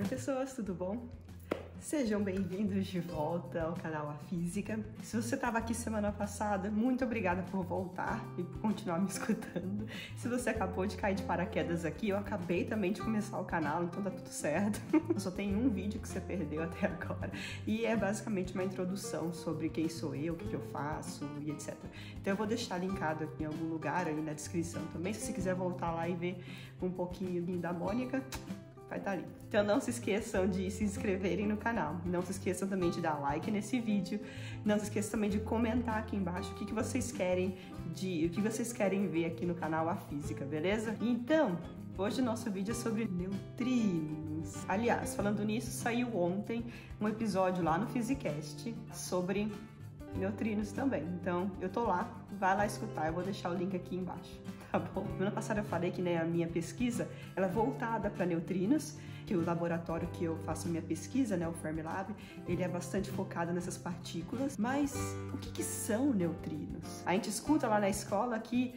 pessoas, tudo bom? Sejam bem-vindos de volta ao canal A Física. Se você estava aqui semana passada, muito obrigada por voltar e por continuar me escutando. Se você acabou de cair de paraquedas aqui, eu acabei também de começar o canal, então tá tudo certo. Só tem um vídeo que você perdeu até agora e é basicamente uma introdução sobre quem sou eu, o que eu faço e etc. Então eu vou deixar linkado aqui em algum lugar aí na descrição também, se você quiser voltar lá e ver um pouquinho da Mônica, vai estar ali. Então não se esqueçam de se inscreverem no canal, não se esqueçam também de dar like nesse vídeo, não se esqueçam também de comentar aqui embaixo o que vocês querem ver aqui no canal A Física, beleza? Então, hoje o nosso vídeo é sobre neutrinos. Aliás, falando nisso, saiu ontem um episódio lá no Physicast sobre neutrinos também, então eu tô lá, vai lá escutar, eu vou deixar o link aqui embaixo, tá bom? Semana passada eu falei que, né, a minha pesquisa, ela é voltada para neutrinos, que o laboratório que eu faço a minha pesquisa, né, o Fermilab, ele é bastante focado nessas partículas, mas o que são neutrinos? A gente escuta lá na escola que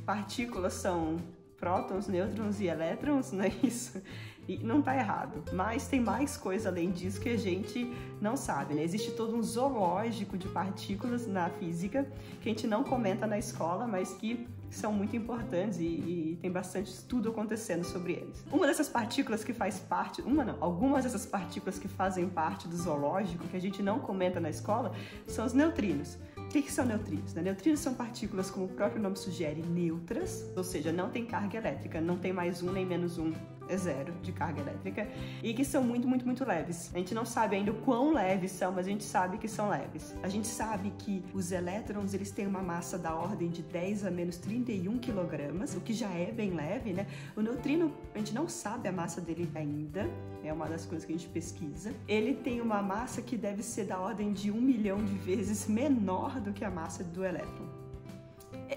partículas são prótons, nêutrons e elétrons, não é isso? E não tá errado, mas tem mais coisa além disso que a gente não sabe, né? Existe todo um zoológico de partículas na física que a gente não comenta na escola, mas que são muito importantes e tem bastante estudo acontecendo sobre eles. Uma dessas partículas que faz parte, algumas dessas partículas que fazem parte do zoológico que a gente não comenta na escola são os neutrinos. O que são neutrinos? Neutrinos são partículas, como o próprio nome sugere, neutras, ou seja, não tem carga elétrica, não tem mais um nem menos um, é zero de carga elétrica, e que são muito leves. A gente não sabe ainda o quão leves são, mas a gente sabe que são leves. A gente sabe que os elétrons, eles têm uma massa da ordem de 10 a menos 31 kg, o que já é bem leve, né? O neutrino, a gente não sabe a massa dele ainda, é uma das coisas que a gente pesquisa. Ele tem uma massa que deve ser da ordem de 1 milhão de vezes menor do que a massa do elétron.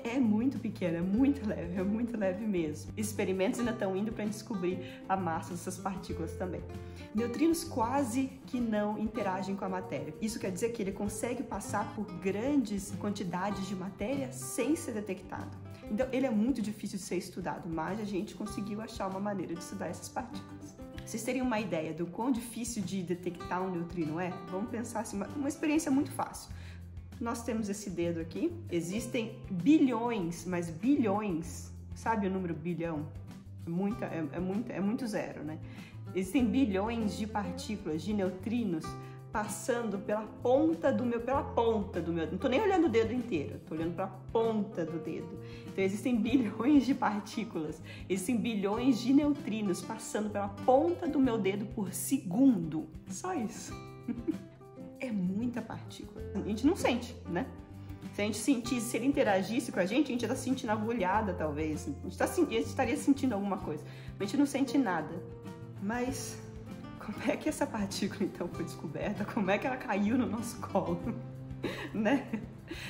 É muito pequeno, é muito leve mesmo. Experimentos ainda estão indo para descobrir a massa dessas partículas também. Neutrinos quase que não interagem com a matéria. Isso quer dizer que ele consegue passar por grandes quantidades de matéria sem ser detectado. Então ele é muito difícil de ser estudado, mas a gente conseguiu achar uma maneira de estudar essas partículas. Vocês teriam uma ideia do quão difícil de detectar um neutrino é? Vamos pensar assim, uma experiência muito fácil. Nós temos esse dedo aqui, existem bilhões, mas bilhões, sabe o número bilhão? É muito zero, né? Existem bilhões de partículas, de neutrinos, passando pela ponta do meu, não tô nem olhando o dedo inteiro, tô olhando para a ponta do dedo. Então existem bilhões de partículas, existem bilhões de neutrinos passando pela ponta do meu dedo por segundo. Só isso. É muita partícula. A gente não sente, né? Se a gente sentisse, se ele interagisse com a gente ia estar sentindo agulhada, talvez. A gente estaria sentindo alguma coisa. Mas a gente não sente nada. Mas como é que essa partícula, então, foi descoberta? Como é que ela caiu no nosso colo? Né?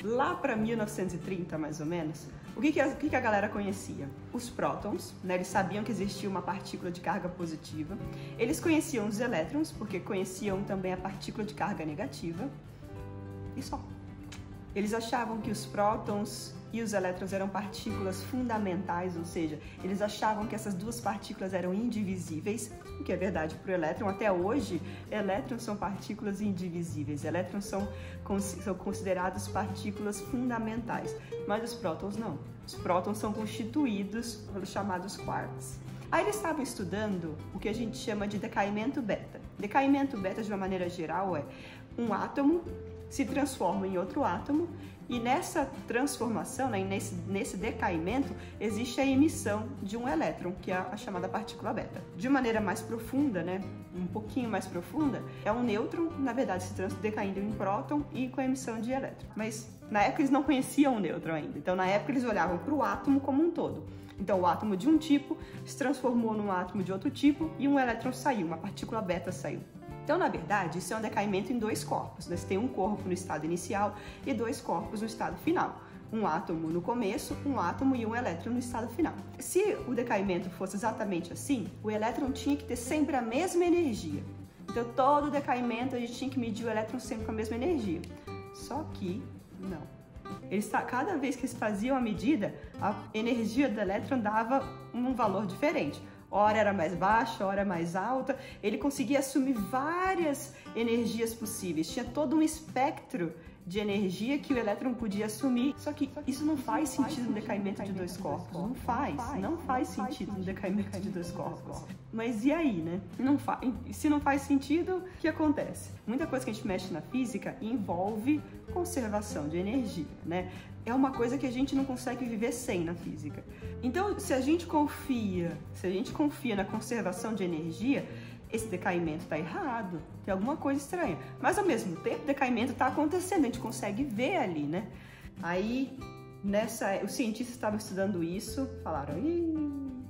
Lá para 1930, mais ou menos, o que a galera conhecia? Os prótons, né? Eles sabiam que existia uma partícula de carga positiva. Eles conheciam os elétrons, porque conheciam também a partícula de carga negativa. E só. Eles achavam que os prótons e os elétrons eram partículas fundamentais, ou seja, eles achavam que essas duas partículas eram indivisíveis, o que é verdade para o elétron. Até hoje, elétrons são partículas indivisíveis, elétrons são considerados partículas fundamentais, mas os prótons não. Os prótons são constituídos pelos chamados quarks. Aí eles estavam estudando o que a gente chama de decaimento beta. Decaimento beta, de uma maneira geral, é um átomo se transforma em outro átomo e nessa transformação, né, nesse decaimento, existe a emissão de um elétron, que é a chamada partícula beta. De maneira mais profunda, né, um pouquinho mais profunda, é um nêutron, na verdade, se decaindo em próton e com a emissão de elétron. Mas na época eles não conheciam o nêutron ainda, então na época eles olhavam para o átomo como um todo. Então o átomo de um tipo se transformou num átomo de outro tipo e um elétron saiu, uma partícula beta saiu. Então, na verdade, isso é um decaimento em dois corpos. Você tem um corpo no estado inicial e dois corpos no estado final. Um átomo no começo, um átomo e um elétron no estado final. Se o decaimento fosse exatamente assim, o elétron tinha que ter sempre a mesma energia. Então, todo decaimento a gente tinha que medir o elétron sempre com a mesma energia. Só que, não. Cada vez que eles faziam a medida, a energia do elétron dava um valor diferente. hora era mais baixa, hora mais alta. Ele conseguia assumir várias energias possíveis, tinha todo um espectro de energia que o elétron podia assumir. Só que isso não faz sentido no decaimento de dois corpos. Não faz sentido no decaimento de dois corpos. Mas e aí, né? Se não faz sentido, o que acontece? Muita coisa que a gente mexe na física envolve conservação de energia, né? É uma coisa que a gente não consegue viver sem na física. Então, se a gente confia na conservação de energia, esse decaimento está errado, tem alguma coisa estranha. Mas ao mesmo tempo, o decaimento está acontecendo, a gente consegue ver ali, né? Aí, os cientistas estavam estudando isso, falaram,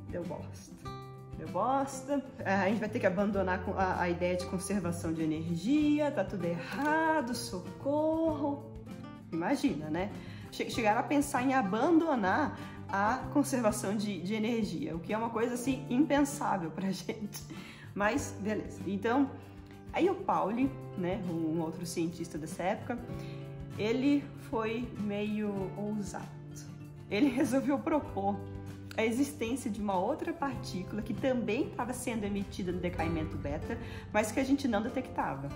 deu bosta, a gente vai ter que abandonar a ideia de conservação de energia, tá tudo errado, socorro. Imagina, né? Chegaram a pensar em abandonar a conservação de energia, o que é uma coisa assim impensável pra gente. Mas, beleza. Então, aí o Pauli, né, um outro cientista dessa época, ele foi meio ousado. Ele resolveu propor a existência de uma outra partícula que também estava sendo emitida no decaimento beta, mas que a gente não detectava.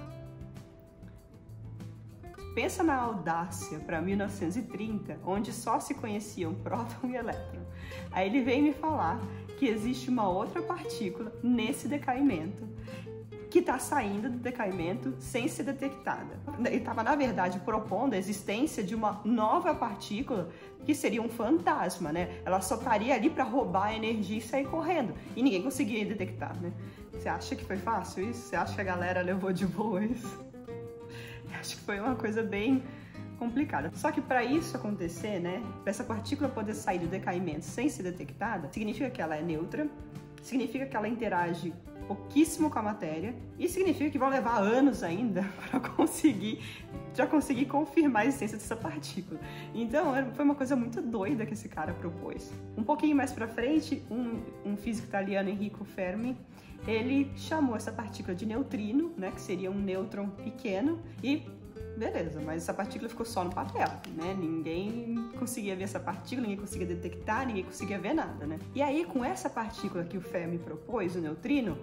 Pensa na audácia para 1930, onde só se conheciam próton e elétron. Aí ele veio me falar que existe uma outra partícula nesse decaimento que está saindo do decaimento sem ser detectada. Ele estava, na verdade, propondo a existência de uma nova partícula que seria um fantasma, né? Ela só estaria ali para roubar a energia e sair correndo. E ninguém conseguia detectar, né? Você acha que foi fácil isso? Você acha que a galera levou de boa isso? Acho que foi uma coisa bem complicada. Só que para isso acontecer, né, para essa partícula poder sair do decaimento sem ser detectada, significa que ela é neutra, significa que ela interage pouquíssimo com a matéria e significa que vão levar anos ainda para já conseguir confirmar a existência dessa partícula. Então, foi uma coisa muito doida que esse cara propôs. Um pouquinho mais para frente, um físico italiano, Enrico Fermi, ele chamou essa partícula de neutrino, né, que seria um nêutron pequeno, e beleza, mas essa partícula ficou só no papel, né? Ninguém conseguia ver essa partícula, ninguém conseguia detectar, ninguém conseguia ver nada, né? E aí, com essa partícula que o Fermi propôs, o neutrino,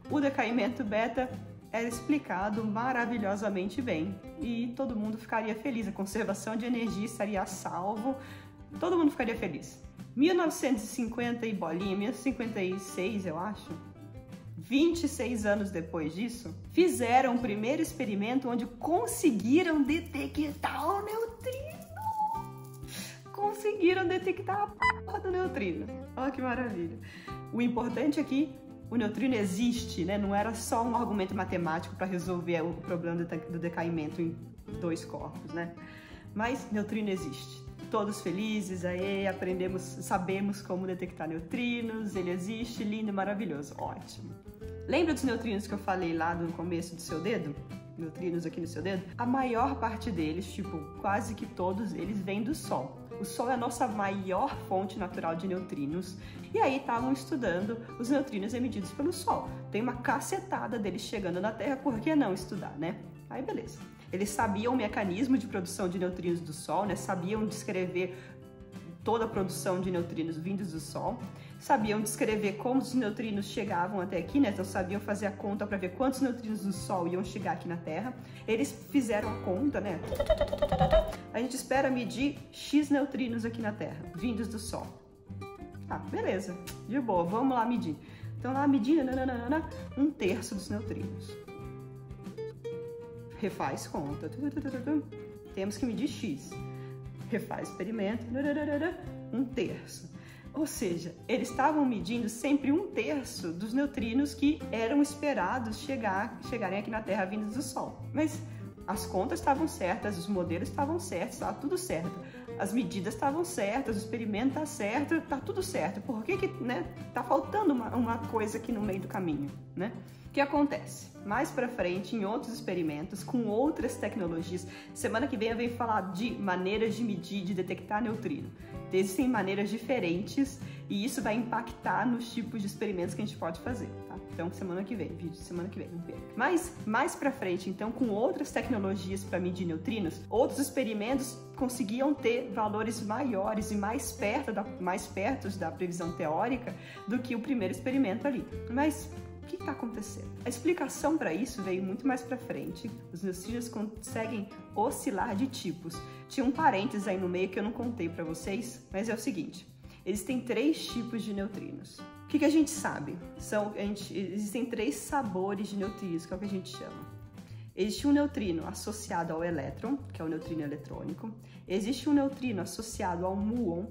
o decaimento beta era explicado maravilhosamente bem e todo mundo ficaria feliz, a conservação de energia estaria a salvo, todo mundo ficaria feliz. 1950 e bolinha, 1956, eu acho, 26 anos depois disso, fizeram o primeiro experimento onde conseguiram detectar o neutrino. Conseguiram detectar a porra do neutrino. Olha que maravilha. O importante aqui, o neutrino existe, né? Não era só um argumento matemático para resolver o problema do decaimento em dois corpos, né? Mas neutrino existe. Todos felizes, aí sabemos como detectar neutrinos, ele existe, lindo e maravilhoso, ótimo. Lembra dos neutrinos que eu falei lá no começo do seu dedo? Neutrinos aqui no seu dedo? A maior parte deles, tipo, quase que todos eles, vêm do Sol. O Sol é a nossa maior fonte natural de neutrinos. E aí estavam estudando os neutrinos emitidos pelo Sol. Tem uma cacetada deles chegando na Terra, por que não estudar, né? Aí beleza. Eles sabiam o mecanismo de produção de neutrinos do Sol, né? Sabiam descrever toda a produção de neutrinos vindos do Sol. Sabiam descrever como os neutrinos chegavam até aqui, né? Então sabiam fazer a conta para ver quantos neutrinos do Sol iam chegar aqui na Terra. Eles fizeram a conta, né? A gente espera medir X neutrinos aqui na Terra, vindos do Sol. Ah, beleza, de boa, vamos lá medir. Então lá medindo, 1/3 dos neutrinos. Refaz conta. Temos que medir X. Refaz experimento. 1/3. Ou seja, eles estavam medindo sempre 1/3 dos neutrinos que eram esperados chegarem aqui na Terra vindos do Sol. Mas as contas estavam certas, os modelos estavam certos, estava tudo certo. As medidas estavam certas, o experimento está certo, está tudo certo. Por que né, tá faltando uma coisa aqui no meio do caminho, né? O que acontece? Mais pra frente, em outros experimentos, com outras tecnologias, semana que vem eu venho falar de maneiras de medir, de detectar neutrino. Existem maneiras diferentes E isso vai impactar nos tipos de experimentos que a gente pode fazer, tá? Então, semana que vem, vídeo de semana que vem, não perca. Mas, mais pra frente, então, com outras tecnologias para medir neutrinos, outros experimentos conseguiam ter valores maiores e mais perto da previsão teórica do que o primeiro experimento ali. Mas o que está acontecendo? A explicação para isso veio muito mais para frente. Os neutrinos conseguem oscilar de tipos. Tinha um parênteses aí no meio que eu não contei para vocês, mas é o seguinte: existem 3 tipos de neutrinos. O que a gente sabe? Existem 3 sabores de neutrinos, que é o que a gente chama. Existe um neutrino associado ao elétron, que é o neutrino eletrônico. Existe um neutrino associado ao muon.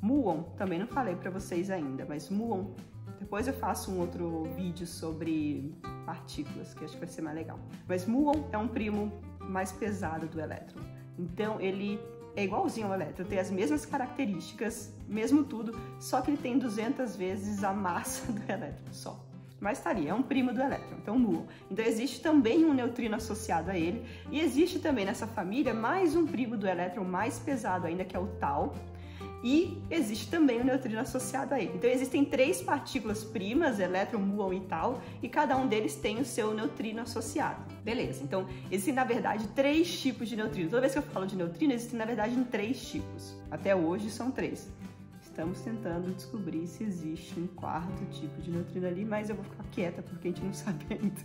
Muon, também não falei para vocês ainda, mas muon, depois eu faço um outro vídeo sobre partículas, que acho que vai ser mais legal. Mas muon é um primo mais pesado do elétron. Então ele é igualzinho ao elétron, tem as mesmas características, mesmo tudo, só que ele tem 200 vezes a massa do elétron só. Mas tá ali, é um primo do elétron, então muon. Então existe também um neutrino associado a ele, e existe também nessa família mais um primo do elétron mais pesado ainda, que é o tau, e existe também um neutrino associado a ele. Então existem 3 partículas primas, elétron, muon e tau, e cada um deles tem o seu neutrino associado. Beleza, então existem na verdade 3 tipos de neutrinos. Toda vez que eu falo de neutrino, existem na verdade em 3 tipos. Até hoje são 3. Estamos tentando descobrir se existe um 4º tipo de neutrino ali, mas eu vou ficar quieta porque a gente não sabe ainda.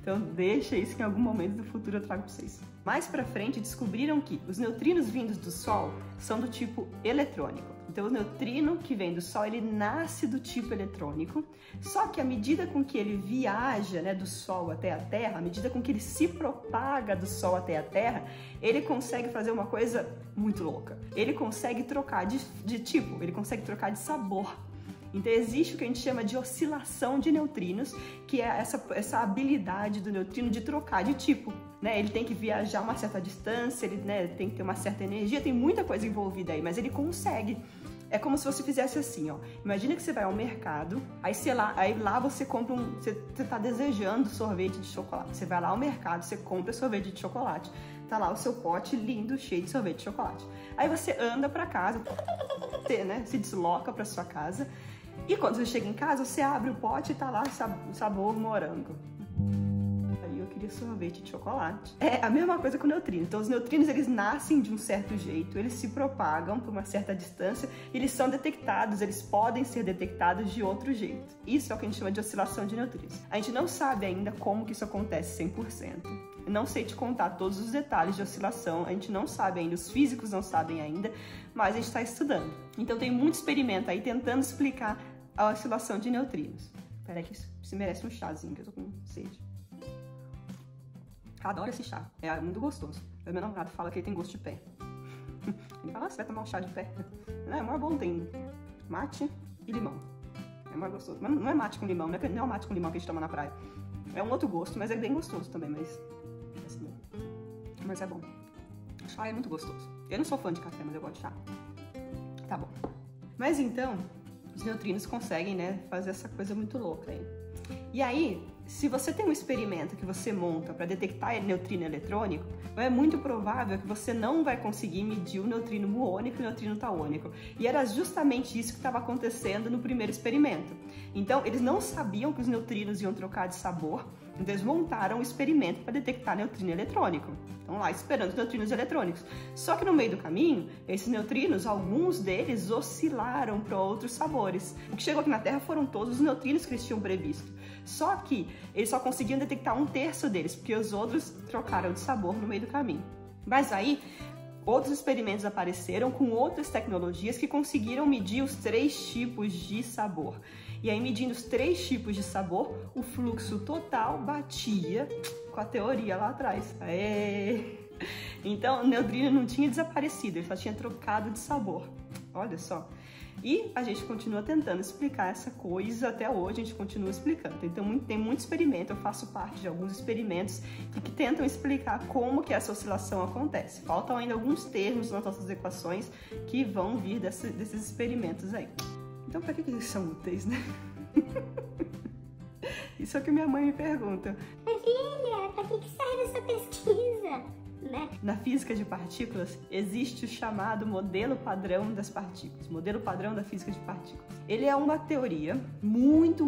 Então deixa isso que em algum momento do futuro eu trago para vocês. Mais para frente descobriram que os neutrinos vindos do Sol são do tipo eletrônico. Então o neutrino que vem do Sol, ele nasce do tipo eletrônico, só que à medida com que ele viaja, né, do Sol até a Terra, à medida com que ele se propaga do Sol até a Terra, ele consegue fazer uma coisa muito louca. Ele consegue trocar de tipo, ele consegue trocar de sabor. Então existe o que a gente chama de oscilação de neutrinos, que é essa habilidade do neutrino de trocar de tipo, né? Ele tem que viajar uma certa distância, ele, né, tem que ter uma certa energia, tem muita coisa envolvida aí, mas ele consegue. É como se você fizesse assim, ó. Imagina que você vai ao mercado, aí lá você compra você tá desejando sorvete de chocolate. Você vai lá ao mercado, você compra sorvete de chocolate. Tá lá o seu pote lindo, cheio de sorvete de chocolate. Aí você anda pra casa, né, se desloca pra sua casa. E quando você chega em casa, você abre o pote e tá lá sabor morango. Aí eu queria sorvete de chocolate. É a mesma coisa com o neutrino. Então os neutrinos, eles nascem de um certo jeito, eles se propagam por uma certa distância, e eles são detectados, eles podem ser detectados de outro jeito. Isso é o que a gente chama de oscilação de neutrinos. A gente não sabe ainda como que isso acontece 100%. Eu não sei te contar todos os detalhes de oscilação, a gente não sabe ainda, os físicos não sabem ainda, mas a gente está estudando. Então tem muito experimento aí tentando explicar a oscilação de neutrinos. Peraí que isso merece um chazinho, que eu tô com sede. Adoro esse chá, é muito gostoso. Meu namorado fala que ele tem gosto de pé. Ele fala, você vai tomar um chá de pé? Não, é mais bom, tem mate e limão. É mais gostoso. Mas não é mate com limão, não é o mate com limão que a gente toma na praia. É um outro gosto, mas é bem gostoso também, mas é bom. Chá é muito gostoso. Eu não sou fã de café, mas eu gosto de chá. Tá bom. Mas então, os neutrinos conseguem, né, fazer essa coisa muito louca aí. E aí, se você tem um experimento que você monta para detectar neutrino eletrônico, é muito provável que você não vai conseguir medir o neutrino muônico e o neutrino tauônico. E era justamente isso que estava acontecendo no primeiro experimento. Então, eles não sabiam que os neutrinos iam trocar de sabor, então eles montaram um experimento para detectar neutrino eletrônico. Estão lá esperando os neutrinos eletrônicos. Só que no meio do caminho, esses neutrinos, alguns deles oscilaram para outros sabores. O que chegou aqui na Terra foram todos os neutrinos que eles tinham previsto. Só que eles só conseguiam detectar 1/3 deles, porque os outros trocaram de sabor no meio do caminho. Mas aí, outros experimentos apareceram com outras tecnologias que conseguiram medir os 3 tipos de sabor. E aí, medindo os 3 tipos de sabor, o fluxo total batia com a teoria lá atrás. Aê! Então, o neutrino não tinha desaparecido, ele só tinha trocado de sabor. Olha só. E a gente continua tentando explicar essa coisa até hoje, a gente continua explicando. Então tem muito experimento, eu faço parte de alguns experimentos que tentam explicar como que essa oscilação acontece. Faltam ainda alguns termos nas nossas equações que vão vir desses experimentos aí. Então para que eles são úteis, né? Isso é o que minha mãe me pergunta. Filha, para que serve essa pesquisa? né? Na física de partículas, existe o chamado modelo padrão das partículas, modelo padrão da física de partículas. Ele é uma teoria muito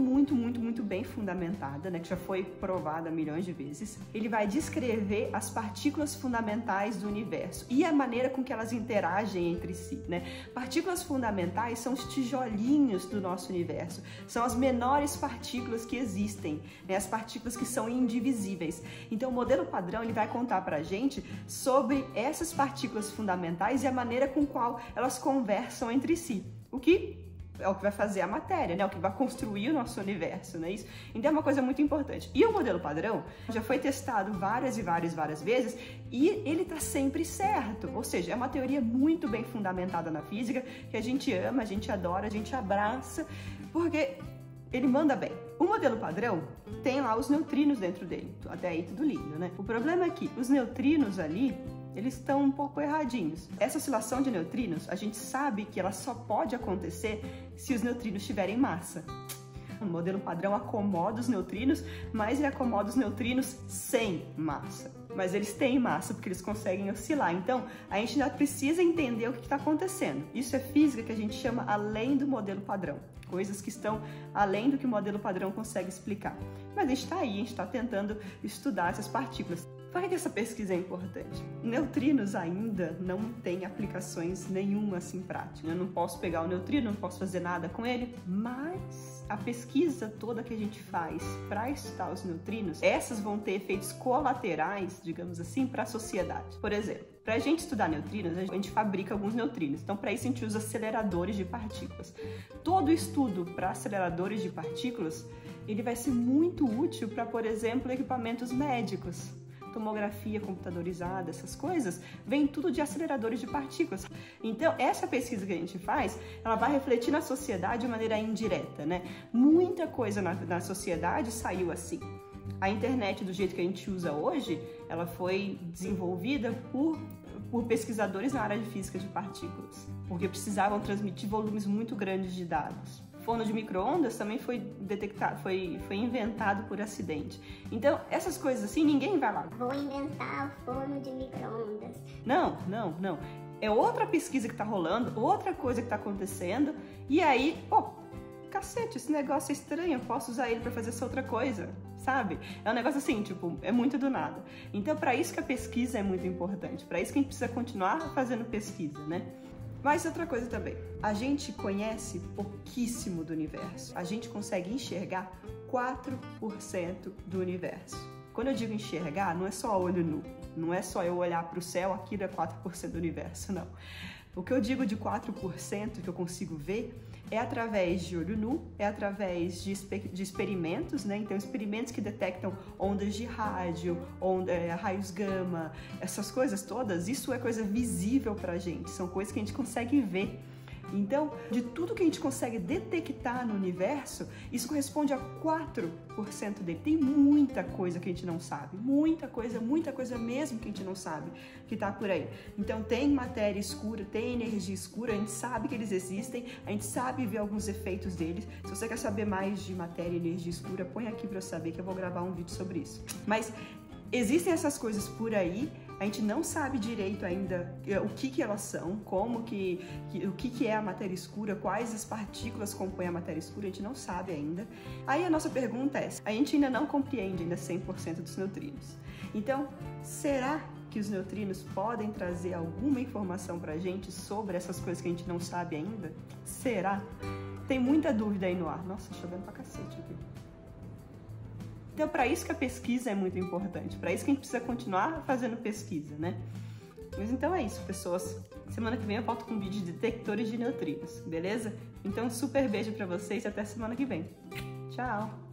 bem fundamentada, né, que já foi provada milhões de vezes. Ele vai descrever as partículas fundamentais do universo e a maneira com que elas interagem entre si, né? Partículas fundamentais são os tijolinhos do nosso universo, são as menores partículas que existem, né? As partículas que são indivisíveis. Então, o modelo padrão ele vai contar pra gente sobre essas partículas fundamentais e a maneira com qual elas conversam entre si. O que é o que vai fazer a matéria, né? O que vai construir o nosso universo, não é isso? Então é uma coisa muito importante. E o modelo padrão já foi testado várias vezes e ele tá sempre certo. Ou seja, é uma teoria muito bem fundamentada na física, que a gente ama, a gente adora, a gente abraça, porque ele manda bem. O modelo padrão tem lá os neutrinos dentro dele, até aí tudo lindo, né? O problema é que os neutrinos ali, eles estão um pouco erradinhos. Essa oscilação de neutrinos, a gente sabe que ela só pode acontecer se os neutrinos tiverem massa. O modelo padrão acomoda os neutrinos, mas ele acomoda os neutrinos sem massa. Mas eles têm massa porque eles conseguem oscilar. Então, a gente ainda precisa entender o que está acontecendo. Isso é física que a gente chama além do modelo padrão. Coisas que estão além do que o modelo padrão consegue explicar. Mas a gente está aí, a gente está tentando estudar essas partículas. Por que essa pesquisa é importante? Neutrinos ainda não têm aplicações nenhuma assim prática. Eu não posso pegar o neutrino, não posso fazer nada com ele, mas a pesquisa toda que a gente faz para estudar os neutrinos, essas vão ter efeitos colaterais, digamos assim, para a sociedade. Por exemplo, para a gente estudar neutrinos, a gente fabrica alguns neutrinos. Então, para isso, a gente usa aceleradores de partículas. Todo estudo para aceleradores de partículas, ele vai ser muito útil para, por exemplo, equipamentos médicos. Tomografia computadorizada, essas coisas, vem tudo de aceleradores de partículas. Então, essa pesquisa que a gente faz, ela vai refletir na sociedade de maneira indireta, né? Muita coisa na sociedade saiu assim. A internet, do jeito que a gente usa hoje, ela foi desenvolvida por pesquisadores na área de física de partículas, porque precisavam transmitir volumes muito grandes de dados. O forno de micro-ondas também foi detectado, foi inventado por acidente. Então, essas coisas assim, ninguém vai lá. Vou inventar o forno de micro-ondas. Não. É outra pesquisa que tá rolando, outra coisa que tá acontecendo, e aí, cacete, esse negócio é estranho, eu posso usar ele para fazer essa outra coisa, sabe? É um negócio assim, tipo, é muito do nada. Então, para isso que a pesquisa é muito importante, para isso que a gente precisa continuar fazendo pesquisa, né? Mas outra coisa também, a gente conhece pouquíssimo do universo. A gente consegue enxergar 4% do universo. Quando eu digo enxergar, não é só olho nu. Não é só eu olhar para o céu, aquilo é 4% do universo, não. O que eu digo de 4% que eu consigo ver é através de olho nu, é através de experimentos, né? Então, experimentos que detectam ondas de rádio, raios gama, essas coisas todas, isso é coisa visível pra gente, são coisas que a gente consegue ver. Então, de tudo que a gente consegue detectar no universo, isso corresponde a 4% dele. Tem muita coisa que a gente não sabe, muita coisa mesmo que a gente não sabe que tá por aí. Então, tem matéria escura, tem energia escura, a gente sabe que eles existem, a gente sabe ver alguns efeitos deles. Se você quer saber mais de matéria e energia escura, põe aqui pra eu saber que eu vou gravar um vídeo sobre isso. Mas existem essas coisas por aí, a gente não sabe direito ainda o que elas são, o que é a matéria escura, quais as partículas compõem a matéria escura, a gente não sabe ainda. Aí a nossa pergunta é, a gente ainda não compreende ainda 100% dos neutrinos. Então, será que os neutrinos podem trazer alguma informação pra gente sobre essas coisas que a gente não sabe ainda? Será? Tem muita dúvida aí no ar. Nossa, chovendo pra cacete aqui. Então, para isso que a pesquisa é muito importante, para isso que a gente precisa continuar fazendo pesquisa, né? Mas então é isso, pessoas. Semana que vem eu volto com um vídeo de detectores de neutrinos, beleza? Então, um super beijo para vocês e até semana que vem. Tchau!